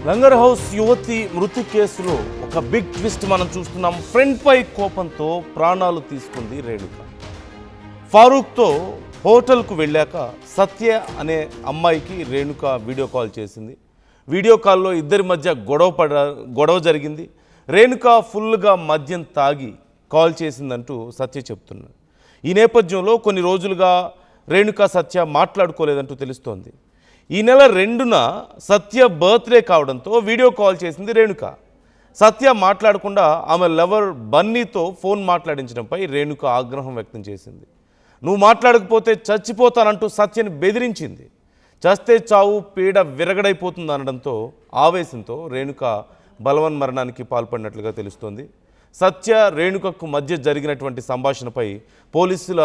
Langar house యువతి మృతి కేసులో ఒక బిగ్ ట్విస్ట్ మనం చూస్తున్నాం. ఫ్రెండ్ పై కోపంతో ప్రాణాలు తీసుకుంది రేణుక. ఫారూక్తో హోటల్కు వెళ్ళాక సత్య అనే అమ్మాయికి రేణుక వీడియో కాల్ చేసింది. వీడియో కాల్లో ఇద్దరి మధ్య గొడవ జరిగింది. రేణుక ఫుల్గా మద్యం తాగి కాల్ చేసిందంటూ సత్య చెప్తున్నాడు. ఈ నేపథ్యంలో కొన్ని రోజులుగా రేణుక సత్య మాట్లాడుకోలేదంటూ తెలుస్తోంది. ఈ నెల 2న సత్య బర్త్డే కావడంతో వీడియో కాల్ చేసింది రేణుక. సత్య మాట్లాడకుండా ఆమె లవర్ బన్నీతో ఫోన్ మాట్లాడించడంపై రేణుక ఆగ్రహం వ్యక్తం చేసింది. నువ్వు మాట్లాడకపోతే చచ్చిపోతానంటూ సత్యని బెదిరించింది. చస్తే చావు పీడ విరగడైపోతుంది అనడంతో ఆవేశంతో రేణుక బలవన్మరణానికి పాల్పడినట్లుగా తెలుస్తోంది. సత్య రేణుకకు మధ్య జరిగినటువంటి సంభాషణపై పోలీసుల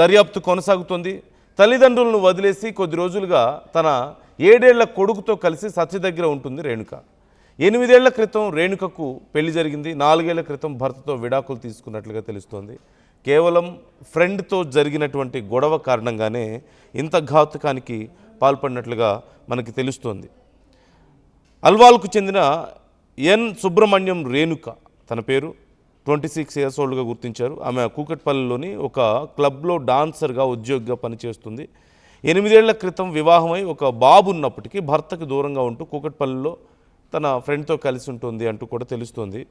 దర్యాప్తు కొనసాగుతోంది. తల్లిదండ్రులను వదిలేసి కొద్ది రోజులుగా తన 7 ఏళ్ల కొడుకుతో కలిసి సత్య దగ్గర ఉంటుంది రేణుక. 8 ఏళ్ల క్రితం రేణుకకు పెళ్లి జరిగింది. 4 ఏళ్ల క్రితం భర్తతో విడాకులు తీసుకున్నట్లుగా తెలుస్తోంది. కేవలం ఫ్రెండ్తో జరిగినటువంటి గొడవ కారణంగానే ఇంత ఘాతుకానికి పాల్పడినట్లుగా మనకి తెలుస్తోంది. అల్వాల్కు చెందిన ఎన్ సుబ్రహ్మణ్యం రేణుక తన పేరు 26 ఇయర్స్ ఓల్డ్గా గుర్తించారు. ఆమె కూకట్పల్లిలోని ఒక క్లబ్లో డాన్సర్గా ఉద్యోగిగా పనిచేస్తుంది. 8 ఏళ్ల క్రితం వివాహమై ఒక బాబు ఉన్నప్పటికీ భర్తకు దూరంగా ఉంటూ కూకట్పల్లిలో తన ఫ్రెండ్తో కలిసి ఉంటుంది అంటూ కూడా తెలుస్తోంది.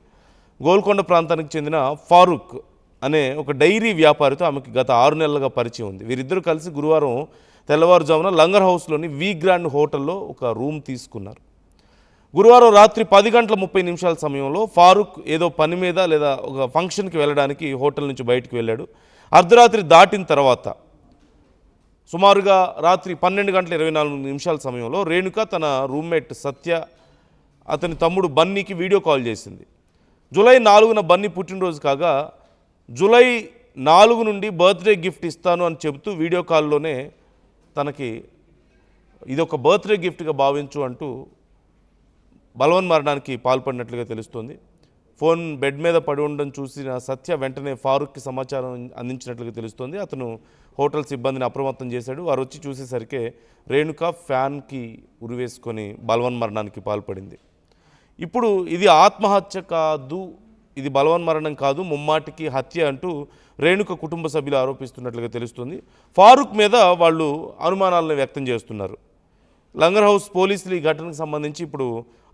గోల్కొండ ప్రాంతానికి చెందిన ఫారూక్ అనే ఒక డైరీ వ్యాపారితో ఆమెకి గత 6 నెలలుగా పరిచయం ఉంది. వీరిద్దరూ కలిసి గురువారం తెల్లవారుజామున లంగర్ హౌస్లోని వి గ్రాండ్ హోటల్లో ఒక రూమ్ తీసుకున్నారు. గురువారం రాత్రి 10:30 సమయంలో ఫారూక్ ఏదో పని మీద లేదా ఒక ఫంక్షన్కి వెళ్ళడానికి హోటల్ నుంచి బయటకు వెళ్ళాడు. అర్ధరాత్రి దాటిన తర్వాత సుమారుగా రాత్రి 12:24 సమయంలో రేణుక తన రూమ్మేట్ సత్య అతని తమ్ముడు బన్నీకి వీడియో కాల్ చేసింది. జూలై 4న బన్నీ పుట్టినరోజు కాగా జూలై 4 నుండి బర్త్డే గిఫ్ట్ ఇస్తాను అని చెబుతూ వీడియో కాల్లోనే తనకి ఇదొక బర్త్డే గిఫ్ట్గా భావించు అంటూ బలవన్మరణానికి పాల్పడినట్లుగా తెలుస్తోంది. ఫోన్ బెడ్ మీద పడి ఉండడం చూసిన సత్య వెంటనే ఫారూక్కి సమాచారం అందించినట్లుగా తెలుస్తోంది. అతను హోటల్ సిబ్బందిని అప్రమత్తం చేశాడు. వారు వచ్చి చూసేసరికి రేణుక ఫ్యాన్కి ఉరివేసుకొని బలవన్మరణానికి పాల్పడింది. ఇప్పుడు ఇది ఆత్మహత్య కాదు, ఇది బలవన్మరణం కాదు, ముమ్మాటికి హత్య అంటూ రేణుక కుటుంబ సభ్యులు ఆరోపిస్తున్నట్లుగా తెలుస్తుంది. ఫారూక్ మీద వాళ్ళు అనుమానాలను వ్యక్తం చేస్తున్నారు. లంగర్ హౌస్ పోలీసులు ఈ ఘటనకు సంబంధించి ఇప్పుడు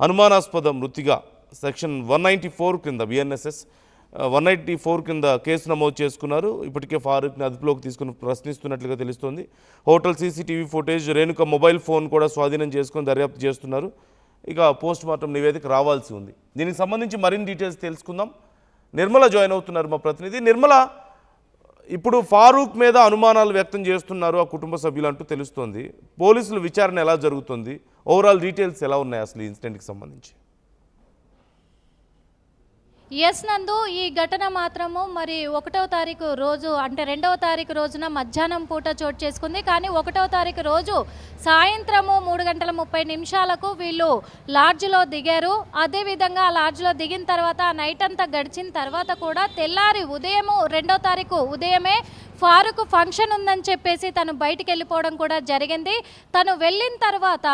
అనుమానాస్పద మృతిగా సెక్షన్ 194 కింద బిఎన్ఎస్ఎస్ 194 కింద కేసు నమోదు చేసుకున్నారు. ఇప్పటికే ఫారూక్ని అదుపులోకి తీసుకుని ప్రశ్నిస్తున్నట్లుగా తెలుస్తోంది. Hotel CCTV footage, Renuka mobile phone కూడా స్వాధీనం చేసుకొని దర్యాప్తు చేస్తున్నారు. ఇక పోస్ట్ మార్టం నివేదిక రావాల్సి ఉంది. దీనికి సంబంధించి మరిన్ని డీటెయిల్స్ తెలుసుకుందాం. నిర్మల జాయిన్ అవుతున్నారు మా ప్రతినిధి. నిర్మల, ఇప్పుడు ఫారూక్ మీద అనుమానాలు వ్యక్తం చేస్తున్నారు ఆ కుటుంబ సభ్యులు అంటూ తెలుస్తోంది. పోలీసుల విచారణ ఎలా జరుగుతుంది? ఓవరాల్ డీటెయిల్స్ ఎలా ఉన్నాయి అసలు ఈ ఇన్సిడెంట్కి సంబంధించి? ఎస్ నందు, ఈ ఘటన మాత్రము మరి 1వ తారీఖు రోజు అంటే 2వ తారీఖు రోజున మధ్యాహ్నం పూట చోటు చేసుకుంది. కానీ 1వ తారీఖు రోజు సాయంత్రము 3:30 వీళ్ళు లాడ్జ్లో దిగారు. అదేవిధంగా ఆ లాడ్జ్లో దిగిన తర్వాత నైట్ అంతా గడిచిన తర్వాత కూడా తెల్లారి ఉదయము 2వ తారీఖు ఉదయమే ఫారూక్ ఫంక్షన్ ఉందని చెప్పేసి తను బయటికి వెళ్ళిపోవడం కూడా జరిగింది. తను వెళ్ళిన తర్వాత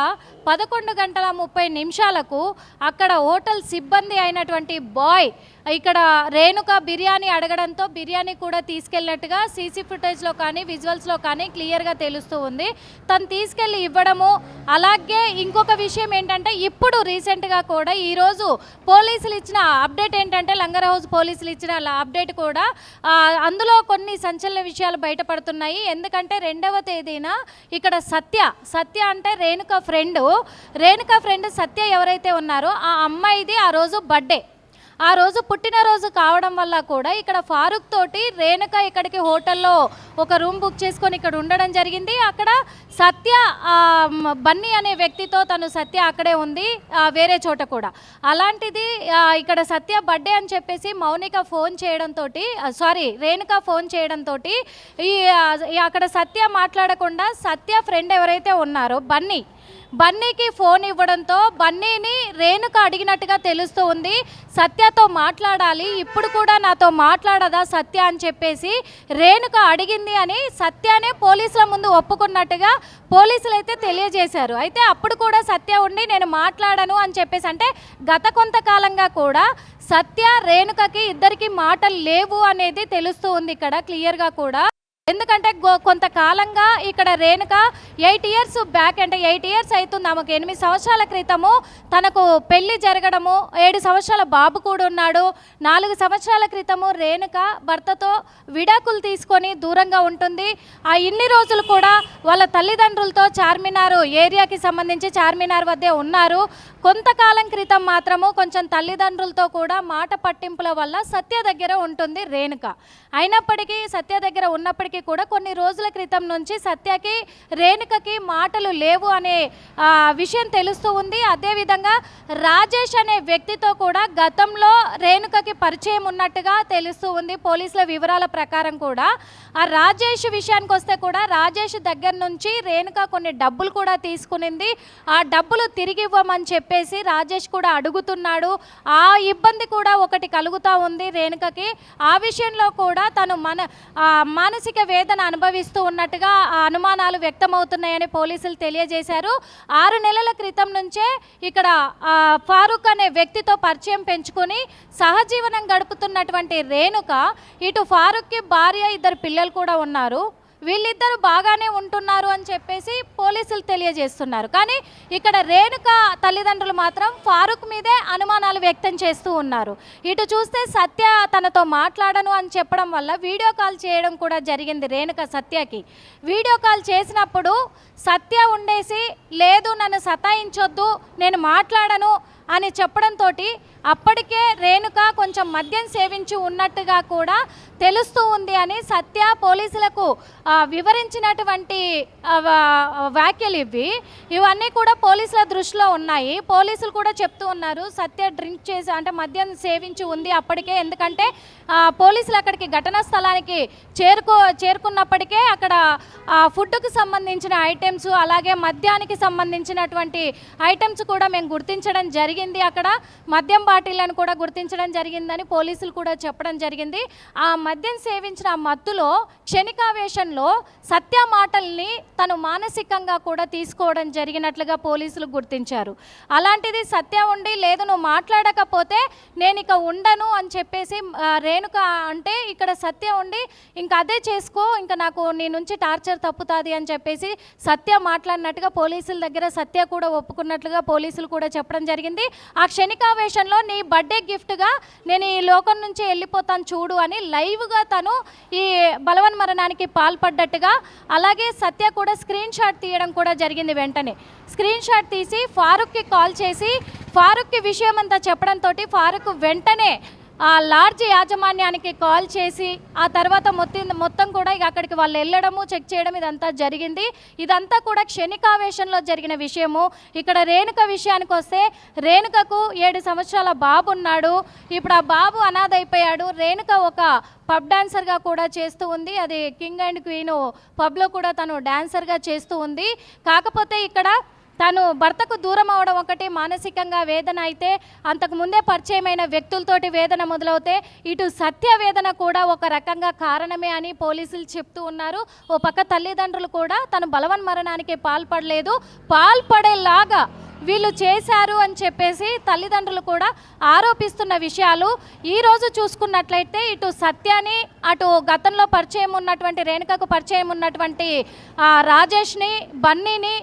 11:30 అక్కడ హోటల్ సిబ్బంది అయినటువంటి బాయ్ ఇక్కడ రేణుక బిర్యానీ అడగడంతో బిర్యానీ కూడా తీసుకెళ్ళినట్టుగా సీసీ ఫుటేజ్లో కానీ విజువల్స్లో కానీ క్లియర్గా తెలుస్తూ ఉంది. తను తీసుకెళ్ళి ఇవ్వడము. అలాగే ఇంకొక విషయం ఏంటంటే ఇప్పుడు రీసెంట్గా కూడా ఈరోజు పోలీసులు ఇచ్చిన అప్డేట్ ఏంటంటే లంగర్ హౌస్ పోలీసులు ఇచ్చిన అప్డేట్ కూడా అందులో కొన్ని సంచలన విషయాలు బయటపడుతున్నాయి. ఎందుకంటే 2వ తేదీన ఇక్కడ సత్య అంటే రేణుక ఫ్రెండ్ సత్య ఎవరైతే ఉన్నారో ఆ అమ్మాయిది ఆ రోజు బర్త్డే, ఆ రోజు పుట్టినరోజు కావడం వల్ల కూడా ఇక్కడ ఫారూక్ తోటి రేణుక ఇక్కడికి హోటల్లో ఒక రూమ్ బుక్ చేసుకొని ఇక్కడ ఉండడం జరిగింది. అక్కడ సత్య బన్నీ అనే వ్యక్తితో సత్య అక్కడే ఉంది వేరే చోట కూడా. అలాంటిది ఇక్కడ సత్య బర్త్డే అని చెప్పేసి రేణుక ఫోన్ చేయడంతో ఈ అక్కడ సత్య మాట్లాడకుండా సత్య ఫ్రెండ్ ఎవరైతే ఉన్నారో బన్నీకి ఫోన్ ఇవ్వడంతో బన్నీని రేణుక అడిగినట్టుగా తెలుస్తూ ఉంది. సత్యతో మాట్లాడాలి, ఇప్పుడు కూడా నాతో మాట్లాడదా సత్య అని చెప్పేసి రేణుక అడిగింది అని సత్యనే పోలీసుల ముందు ఒప్పుకున్నట్టుగా పోలీసులు అయితే తెలియజేశారు. అయితే అప్పుడు కూడా సత్య ఉండి నేను మాట్లాడను అని చెప్పేసి, అంటే గత కొంతకాలంగా కూడా సత్య రేణుకకి ఇద్దరికి మాటలు లేవు అనేది తెలుస్తూ ఉంది ఇక్కడ క్లియర్గా కూడా. ఎందుకంటే కొంతకాలంగా ఇక్కడ రేణుక 8 ఇయర్స్ బ్యాక్, అంటే 8 ఇయర్స్ అవుతుంది ఆమెకు. 8 సంవత్సరాల క్రితము తనకు పెళ్లి జరగడము, 7 సంవత్సరాల బాబు కూడా ఉన్నాడు. 4 సంవత్సరాల క్రితము రేణుక భర్తతో విడాకులు తీసుకొని దూరంగా ఉంటుంది. ఆ ఇన్ని రోజులు కూడా వాళ్ళ తల్లిదండ్రులతో చార్మినార్ ఏరియాకి సంబంధించి చార్మినార్ వద్దే ఉన్నారు. కొంతకాలం క్రితం మాత్రము కొంచెం తల్లిదండ్రులతో కూడా మాట పట్టింపుల వల్ల సత్య దగ్గర ఉంటుంది రేణుక. అయినప్పటికీ సత్య దగ్గర ఉన్నప్పటికీ కూడా కొన్ని రోజుల క్రితం నుంచి సత్యకి రేణుకకి మాటలు లేవు అనే విషయం తెలుస్తూ ఉంది. అదేవిధంగా రాజేష్ అనే వ్యక్తితో కూడా గతంలో రేణుకకి పరిచయం ఉన్నట్టుగా తెలుస్తూ ఉంది పోలీసుల వివరాల ప్రకారం కూడా. ఆ రాజేష్ విషయానికి వస్తే కూడా రాజేష్ దగ్గర నుంచి రేణుక కొన్ని డబ్బులు కూడా తీసుకునింది. ఆ డబ్బులు తిరిగి ఇవ్వమని చెప్పేసి రాజేష్ కూడా అడుగుతున్నాడు. ఆ ఇబ్బంది కూడా ఒకటి కలుగుతూ ఉంది రేణుకకి. ఆ విషయంలో కూడా తను మానసిక వేదన అనుభవిస్తూ ఉన్నట్టుగా అనుమానాలు వ్యక్తమవుతున్నాయని పోలీసులు తెలియజేశారు. 6 నెలల క్రితం నుంచే ఇక్కడ ఫారూక్ అనే వ్యక్తితో పరిచయం పెంచుకొని సహజీవనం గడుపుతున్నటువంటి రేణుక, ఇటు ఫారూక్కి భార్య, 2 పిల్లలు కూడా ఉన్నారు. వీళ్ళిద్దరూ బాగానే ఉంటున్నారు అని చెప్పేసి పోలీసులు తెలియజేస్తున్నారు. కానీ ఇక్కడ రేణుక తల్లిదండ్రులు మాత్రం ఫారూక్ మీదే అనుమానాలు వ్యక్తం చేస్తూ ఉన్నారు. ఇటు చూస్తే సత్య తనతో మాట్లాడను అని చెప్పడం వల్ల వీడియో కాల్ చేయడం కూడా జరిగింది రేణుక సత్యకి. వీడియో కాల్ చేసినప్పుడు సత్య ఉండేసి లేదు నన్ను సతాయించొద్దు, నేను మాట్లాడను అని చెప్పడంతో అప్పటికే రేణుక కొంచెం మద్యం సేవించి ఉన్నట్టుగా కూడా తెలుస్తూ ఉంది అని సత్య పోలీసులకు వివరించినటువంటి వ్యాఖ్యలు ఇవన్నీ కూడా పోలీసుల దృష్టిలో ఉన్నాయి. పోలీసులు కూడా చెప్తూ ఉన్నారు సత్య డ్రింక్ చేసి, అంటే మద్యం సేవించి ఉంది అప్పటికే. ఎందుకంటే పోలీసులు అక్కడికి ఘటనా స్థలానికి చేరుకున్నప్పటికే అక్కడ ఫుడ్కు సంబంధించిన ఐటమ్స్, అలాగే మద్యానికి సంబంధించినటువంటి ఐటమ్స్ కూడా మేము గుర్తించడం జరిగింది. అక్కడ మద్యం బాటిళ్లను కూడా గుర్తించడం జరిగిందని పోలీసులు కూడా చెప్పడం జరిగింది. ఆ మద్యం సేవించిన మత్తులో క్షణికావేశంలో సత్య మాటల్ని తను మానసికంగా కూడా తీసుకోవడం జరిగినట్లుగా పోలీసులు గుర్తించారు. అలాంటిది సత్య ఉండి లేదు నువ్వు మాట్లాడకపోతే నేను ఇక ఉండను అని చెప్పేసి రేణుక అంటే, ఇక్కడ సత్య ఉండి ఇంకా అదే చేసుకో, ఇంకా నాకు నీ నుంచి టార్చర్ తప్పుతుంది అని చెప్పేసి సత్య మాట్లాడినట్టుగా పోలీసుల దగ్గర సత్య కూడా ఒప్పుకున్నట్లుగా పోలీసులు కూడా చెప్పడం జరిగింది. ఆ క్షణికావేశంలో నీ బర్త్డే గిఫ్ట్గా నేను ఈ లోకం నుంచి వెళ్ళిపోతాను చూడు అని లైవ్గా తను ఈ బలవన్మరణానికి పాల్పడ్డట్టుగా, అలాగే సత్య కూడా స్క్రీన్ షాట్ తీయడం కూడా జరిగింది. వెంటనే స్క్రీన్ షాట్ తీసి ఫారూక్కి కాల్ చేసి ఫారూక్కి విషయం అంతా చెప్పడంతో ఫారూక్ వెంటనే ఆ లాడ్జ్ యాజమాన్యానికి కాల్ చేసి ఆ తర్వాత మొత్తం కూడా ఇక అక్కడికి వాళ్ళు వెళ్ళడము, చెక్ చేయడం ఇదంతా జరిగింది. ఇదంతా కూడా క్షణికావేశంలో జరిగిన విషయము. ఇక్కడ రేణుక విషయానికి వస్తే రేణుకకు 7 సంవత్సరాల బాబు ఉన్నాడు. ఇప్పుడు ఆ బాబు అనాథ అయిపోయాడు. రేణుక ఒక పబ్ డాన్సర్గా కూడా చేస్తూ ఉంది. అది కింగ్ అండ్ క్వీన్ పబ్లో కూడా తను డాన్సర్గా చేస్తూ ఉంది. కాకపోతే ఇక్కడ తను భర్తకు దూరం అవడం ఒకటి మానసికంగా వేదన అయితే, అంతకు ముందే పరిచయమైన వ్యక్తులతోటి వేదన మొదలవుతే ఇటు సత్య వేదన కూడా ఒక రకంగా కారణమే అని పోలీసులు చెప్తూ ఉన్నారు. ఓ పక్క తల్లిదండ్రులు కూడా తను బలవన్మరణానికి పాల్పడలేదు, పాల్పడేలాగా వీళ్ళు చేశారు అని చెప్పేసి తల్లిదండ్రులు కూడా ఆరోపిస్తున్న విషయాలు. ఈరోజు చూసుకున్నట్లయితే ఇటు సత్యాని, అటు గతంలో పరిచయం ఉన్నటువంటి రేణుకకు పరిచయం ఉన్నటువంటి రాజేష్ని, బన్నీని,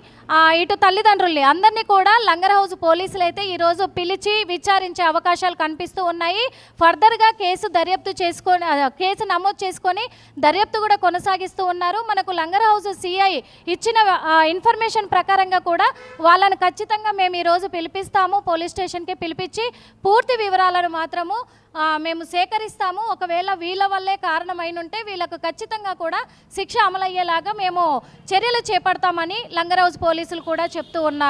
ఇటు తల్లిదండ్రుల్ని అందరినీ కూడా లంగర్ హౌస్ పోలీసులు అయితే ఈరోజు పిలిచి విచారించే అవకాశాలు కనిపిస్తూ ఉన్నాయి. ఫర్దర్గా కేసు నమోదు చేసుకొని దర్యాప్తు కూడా కొనసాగిస్తూ ఉన్నారు. మనకు లంగర్ హౌస్ సిఐ ఇచ్చిన ఇన్ఫర్మేషన్ ప్రకారంగా కూడా వాళ్ళని ఖచ్చితంగా మేము ఈరోజు పిలిపిస్తాము, పోలీస్ స్టేషన్కి పిలిపించి పూర్తి వివరాలను మాత్రము మేము సేకరిస్తాము. ఒకవేళ వీళ్ళ వల్లే కారణమైన ఉంటే వీళ్ళకు ఖచ్చితంగా కూడా శిక్ష అమలయ్యేలాగా మేము చర్యలు చేపడతామని లంగర్ హౌస్ పోలీసులు కూడా చెప్తూ ఉన్న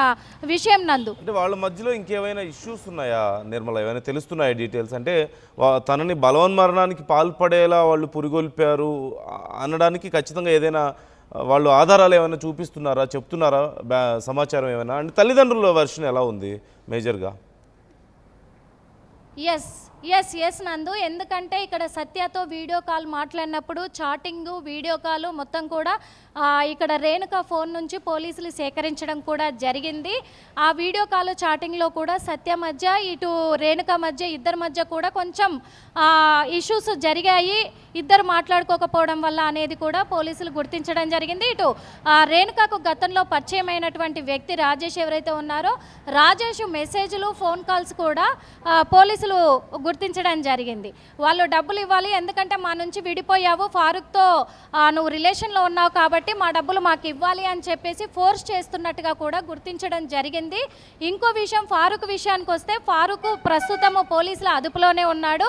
విషయం నందు. అంటే వాళ్ళ మధ్యలో ఇంకేమైనా ఇష్యూస్ ఉన్నాయా నిర్మల, ఏమైనా తెలుస్తున్నాయా డీటెయిల్స్? అంటే తనని బలవన్మరణానికి పాల్పడేలా వాళ్ళు పురిగొల్పారు అనడానికి ఖచ్చితంగా ఏదైనా వాళ్ళు ఆధారాలు ఏమైనా చూపిస్తున్నారా, చెప్తున్నారా, సమాచారం ఏమైనా? అండ్ తల్లిదండ్రుల వెర్షన్ ఎలా ఉంది మేజర్గా? ఎస్ నందు, ఎందుకంటే ఇక్కడ సత్యతో వీడియో కాల్ మాట్లాడినప్పుడు చాటింగ్, వీడియో కాల్ మొత్తం కూడా ఇక్కడ రేణుక ఫోన్ నుంచి పోలీసులు సేకరించడం కూడా జరిగింది. ఆ వీడియో కాల్ చాటింగ్లో కూడా సత్య మధ్య, ఇటు రేణుక మధ్య, ఇద్దరి మధ్య కూడా కొంచెం ఇష్యూస్ జరిగాయి, ఇద్దరు మాట్లాడుకోకపోవడం వల్ల అనేది కూడా పోలీసులు గుర్తించడం జరిగింది. ఇటు రేణుకకు గతంలో పరిచయమైనటువంటి వ్యక్తి రాజేష్ ఎవరైతే ఉన్నారో, రాజేష్ మెసేజ్లు, ఫోన్ కాల్స్ కూడా పోలీసులు గుర్తించడం జరిగింది. వాళ్ళు డబ్బులు ఇవ్వాలి, ఎందుకంటే మా నుంచి విడిపోయావు, ఫారూక్తో నువ్వు రిలేషన్లో ఉన్నావు కాబట్టి మా డబ్బులు మాకు ఇవ్వాలి అని చెప్పేసి ఫోర్స్ చేస్తున్నట్టుగా కూడా గుర్తించడం జరిగింది. ఇంకో విషయం, ఫారూక్ విషయానికి వస్తే, ఫారూక్ ప్రస్తుతము పోలీసుల అదుపులోనే ఉన్నాడు.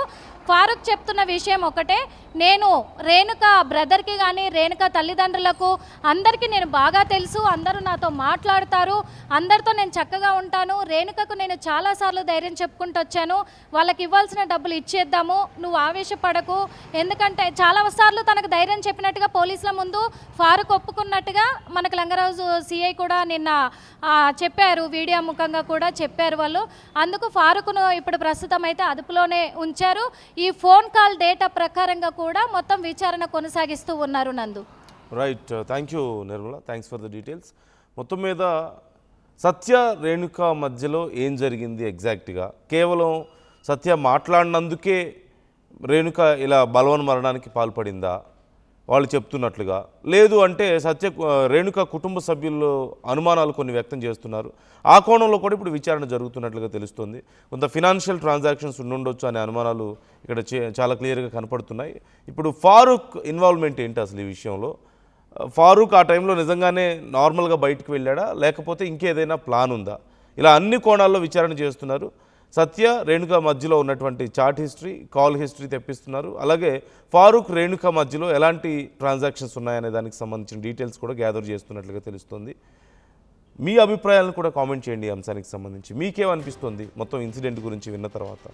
ఫారూక్ చెప్తున్న విషయం ఒకటే, నేను రేణుక బ్రదర్కి కానీ రేణుక తల్లిదండ్రులకు అందరికీ నేను బాగా తెలుసు, అందరూ నాతో మాట్లాడతారు, అందరితో నేను చక్కగా ఉంటాను, రేణుకకు నేను చాలాసార్లు ధైర్యం చెప్పుకుంటూ వచ్చాను, వాళ్ళకి ఇవ్వాల్సిన డబ్బులు ఇచ్చేద్దాము, నువ్వు ఆవేశపడకు, ఎందుకంటే చాలాసార్లు తనకు ధైర్యం చెప్పినట్టుగా పోలీసుల ముందు ఫారూక్ ఒప్పుకున్నట్టుగా మనకు లంగరాజు సిఐ కూడా నిన్న చెప్పారు, వీడియో ముఖంగా కూడా చెప్పారు వాళ్ళు. అందుకు ఫారూక్ను ఇప్పుడు ప్రస్తుతం అయితే అదుపులోనే ఉంచారు. ఈ ఫోన్ కాల్ డేటా ప్రకారంగా కూడా మొత్తం విచారణ కొనసాగిస్తూ ఉన్నారు నందు. Right, thank you Nirmala, thanks for the details. మొత్తం మీద సత్య రేణుక మధ్యలో ఏం జరిగింది ఎగ్జాక్ట్గా? కేవలం సత్య మాట్లాడినందుకే రేణుక ఇలా బలవన్మరణానికి పాల్పడిందా వాళ్ళు చెప్తున్నట్లుగా? లేదు అంటే రేణుక కుటుంబ సభ్యులు అనుమానాలు కొన్ని వ్యక్తం చేస్తున్నారు. ఆ కోణంలో కూడా ఇప్పుడు విచారణ జరుగుతున్నట్లుగా తెలుస్తుంది. కొంత ఫినాన్షియల్ ట్రాన్సాక్షన్స్ ఉండుండొచ్చు అనే అనుమానాలు ఇక్కడ చాలా క్లియర్గా కనపడుతున్నాయి. ఇప్పుడు ఫారూక్ ఇన్వాల్వ్మెంట్ ఏంటి అసలు ఈ విషయంలో? ఫారూక్ ఆ టైంలో నిజంగానే నార్మల్గా బయటకు వెళ్ళాడా, లేకపోతే ఇంకేదైనా ప్లాన్ ఉందా? ఇలా అన్ని కోణాల్లో విచారణ చేస్తున్నారు. సత్య రేణుక మధ్యలో ఉన్నటువంటి చాట్ హిస్టరీ, కాల్ హిస్టరీ తెప్పిస్తున్నారు. అలాగే ఫారూక్ రేణుక మధ్యలో ఎలాంటి ట్రాన్సాక్షన్స్ ఉన్నాయనే దానికి సంబంధించిన డీటెయిల్స్ కూడా గ్యాదర్ చేస్తున్నట్లుగా తెలుస్తుంది. మీ అభిప్రాయాలను కూడా కామెంట్ చేయండి ఈ అంశానికి సంబంధించి. మీకేమనిపిస్తుంది మొత్తం ఇన్సిడెంట్ గురించి విన్న తర్వాత?